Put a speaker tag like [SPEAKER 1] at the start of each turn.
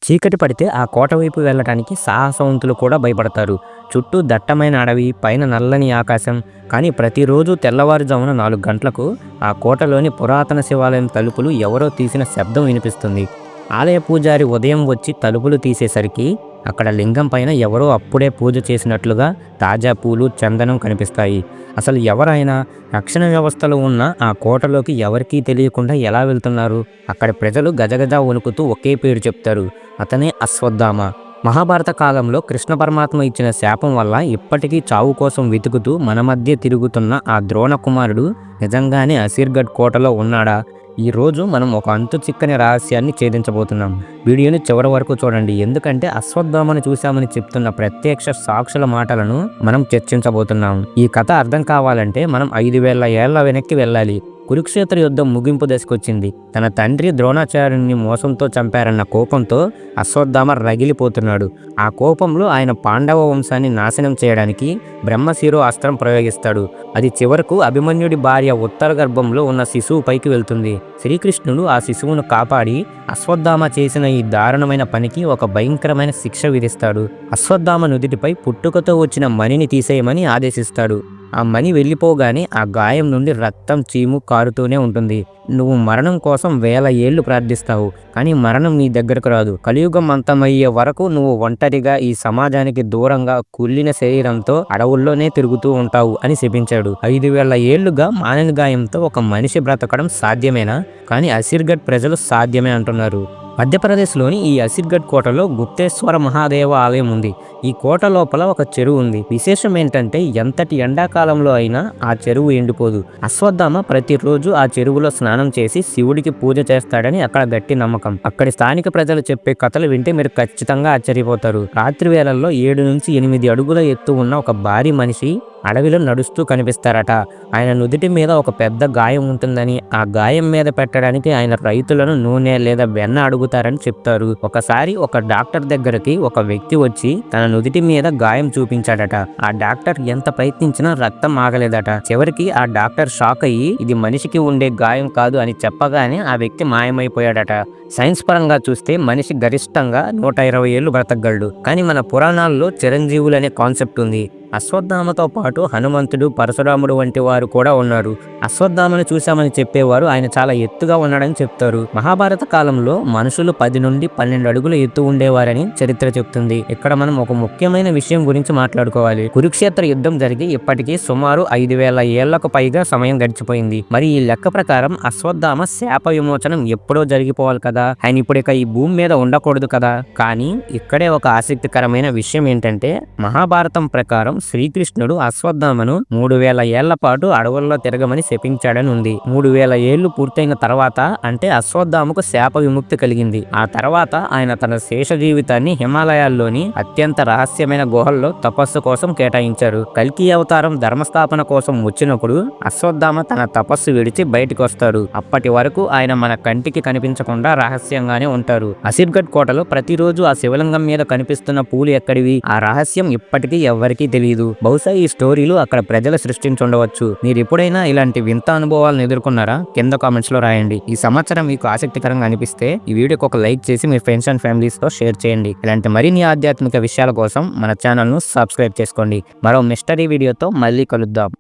[SPEAKER 1] చీకటి పడితే ఆ కోట వైపు వెళ్ళటానికి సాహసవంతులు కూడా భయపడతారు. చుట్టూ దట్టమైన అడవి, పైన నల్లని ఆకాశం. కానీ ప్రతిరోజు తెల్లవారుజామున 4 గంటలకు ఆ కోటలోని పురాతన శివాలయం తలుపులు ఎవరో తీసిన శబ్దం వినిపిస్తుంది. ఆలయ పూజారి ఉదయం వచ్చి తలుపులు తీసేసరికి అక్కడ లింగం పైన ఎవరో అప్పుడే పూజ చేసినట్లుగా తాజా పూలు, చందనం కనిపిస్తాయి. అసలు ఎవరైనా రక్షణ వ్యవస్థలో ఉన్న ఆ కోటలోకి ఎవరికీ తెలియకుండా ఎలా వెళ్తున్నారు? అక్కడి ప్రజలు గజగజ వణుకుతూ ఒకే పేరు చెప్తారు, అతనే అశ్వత్థామ. మహాభారత కాలంలో కృష్ణ పరమాత్మ ఇచ్చిన శాపం వల్ల ఇప్పటికీ చావు కోసం వెతుకుతూ మన మధ్య తిరుగుతున్న ఆ ద్రోణ కుమారుడు నిజంగానే అసిర్గఢ్ కోటలో ఉన్నాడా? ఈరోజు మనం ఒక అంతు చిక్కని రహస్యాన్ని ఛేదించబోతున్నాం. వీడియోని చివరి వరకు చూడండి, ఎందుకంటే అశ్వత్థామను చూశామని చెప్తున్న ప్రత్యక్ష సాక్షుల మాటలను మనం చర్చించబోతున్నాం. ఈ కథ అర్థం కావాలంటే మనం 5000 ఏళ్ల వెనక్కి వెళ్ళాలి. కురుక్షేత్ర యుద్ధం ముగింపు దశకొచ్చింది. తన తండ్రి ద్రోణాచార్యుని మోసంతో చంపారన్న కోపంతో అశ్వత్థామ రగిలిపోతున్నాడు. ఆ కోపంలో ఆయన పాండవ వంశాన్ని నాశనం చేయడానికి బ్రహ్మశిరో అస్త్రం ప్రయోగిస్తాడు. అది చివరకు అభిమన్యుడి భార్య ఉత్తర గర్భంలో ఉన్న శిశువు పైకి వెళ్తుంది. శ్రీకృష్ణుడు ఆ శిశువును కాపాడి అశ్వత్థామ చేసిన ఈ దారుణమైన పనికి ఒక భయంకరమైన శిక్ష విధిస్తాడు. అశ్వత్థామ నుదిటిపై పుట్టుకతో వచ్చిన మణిని తీసేయమని ఆదేశిస్తాడు. ఆ మణి వెళ్ళిపోగానే ఆ గాయం నుండి రక్తం, చీము కారుతూనే ఉంటుంది. నువ్వు మరణం కోసం 1000 ఏళ్లు ప్రార్థిస్తావు, కానీ మరణం నీ దగ్గరకు రాదు. కలియుగం అంతమయ్యే వరకు నువ్వు ఒంటరిగా ఈ సమాజానికి దూరంగా కుళ్ళిన శరీరంతో అడవుల్లోనే తిరుగుతూ ఉంటావు అని శపించాడు. 5000 ఏళ్లుగా మానని గాయంతో ఒక మనిషి బ్రతకడం సాధ్యమేనా? కానీ అసిర్గఢ్ ప్రజలు సాధ్యమే అంటున్నారు. మధ్యప్రదేశ్లోని ఈ అసిర్గఢ్ కోటలో గుప్తేశ్వర మహాదేవ ఆలయం ఉంది. ఈ కోట లోపల ఒక చెరువు ఉంది. విశేషం ఏంటంటే ఎంతటి ఎండాకాలంలో అయినా ఆ చెరువు ఎండిపోదు. అశ్వత్థామ ప్రతిరోజు ఆ చెరువులో స్నానం చేసి శివుడికి పూజ చేస్తాడని అక్కడ గట్టి నమ్మకం. అక్కడి స్థానిక ప్రజలు చెప్పే కథలు వింటే మీరు ఖచ్చితంగా ఆశ్చర్యపోతారు. రాత్రి వేళల్లో 7 నుంచి 8 అడుగుల ఎత్తు ఉన్న ఒక భారీ మనిషి అడవిలో నడుస్తూ కనిపిస్తారట. ఆయన నుదిటి మీద ఒక పెద్ద గాయం ఉంటుందని, ఆ గాయం మీద పెట్టడానికి ఆయన రైతులను నూనె లేదా వెన్న అడుగుతారని చెప్తారు. ఒకసారి ఒక డాక్టర్ దగ్గరికి ఒక వ్యక్తి వచ్చి తన నుదిటి మీద గాయం చూపించాడట. ఆ డాక్టర్ ఎంత ప్రయత్నించినా రక్తం ఆగలేదట. చివరికి ఆ డాక్టర్ షాక్ అయ్యి ఇది మనిషికి ఉండే గాయం కాదు అని చెప్పగానే ఆ వ్యక్తి మాయమైపోయాడట. సైన్స్ పరంగా చూస్తే మనిషి గరిష్టంగా 120 ఏళ్లు బ్రతకగలడు. కానీ మన పురాణాల్లో చిరంజీవులు అనే కాన్సెప్ట్ ఉంది. అశ్వత్థామతో పాటు హనుమంతుడు, పరశురాముడు వంటి వారు కూడా ఉన్నారు. అశ్వత్థామను చూశామని చెప్పేవారు ఆయన చాలా ఎత్తుగా ఉన్నాడని చెప్తారు. మహాభారత కాలంలో మనుషులు 10 నుండి 12 అడుగుల ఎత్తు ఉండేవారని చరిత్ర చెప్తుంది. ఇక్కడ మనం ఒక ముఖ్యమైన విషయం గురించి మాట్లాడుకోవాలి. కురుక్షేత్ర యుద్ధం జరిగి ఇప్పటికీ సుమారు 5000 ఏళ్లకు పైగా సమయం గడిచిపోయింది. మరి ఈ లెక్క ప్రకారం అశ్వత్థామ శాప విమోచనం ఎప్పుడో జరిగిపోవాలి కదా. ఆయన ఇప్పుడు ఇక ఈ భూమి మీద ఉండకూడదు కదా. కానీ ఇక్కడే ఒక ఆసక్తికరమైన విషయం ఏంటంటే మహాభారతం ప్రకారం శ్రీకృష్ణుడు అశ్వత్థామను 3000 ఏళ్ల పాటు అడవుల్లో తిరగమని శపించాడని ఉంది. 3000 ఏళ్లు పూర్తయిన తర్వాత అంటే అశ్వత్థామకు శాప విముక్తి కలిగింది. ఆ తర్వాత ఆయన తన శేష జీవితాన్ని హిమాలయాల్లోని అత్యంత రహస్యమైన గుహల్లో తపస్సు కోసం కేటాయించారు. కల్కి అవతారం ధర్మస్థాపన కోసం వచ్చినప్పుడు అశ్వత్థామ తన తపస్సు విడిచి బయటకు వస్తాడు. అప్పటి వరకు ఆయన మన కంటికి కనిపించకుండా రహస్యంగానే ఉంటారు. అసిర్గఢ్ కోటలో ప్రతిరోజు ఆ శివలింగం మీద కనిపిస్తున్న పూలు ఎక్కడివి? ఆ రహస్యం ఇప్పటికీ ఎవ్వరికీ తెలియదు. బహుశా ఈ స్టోరీలు అక్కడ ప్రజలు సృష్టించుండవచ్చు. మీరు ఎప్పుడైనా ఇలాంటి వింత అనుభవాలను ఎదుర్కొన్నారా? కింద కామెంట్స్ లో రాయండి. ఈ సమాచారం మీకు ఆసక్తికరంగా అనిపిస్తే ఈ వీడియోకి ఒక లైక్ చేసి మీ ఫ్రెండ్స్ అండ్ ఫ్యామిలీస్ తో షేర్ చేయండి. ఇలాంటి మరిన్ని ఆధ్యాత్మిక విషయాల కోసం మన ఛానల్ ను సబ్స్క్రైబ్ చేసుకోండి. మరో మిస్టరీ వీడియోతో మళ్ళీ కలుద్దాం.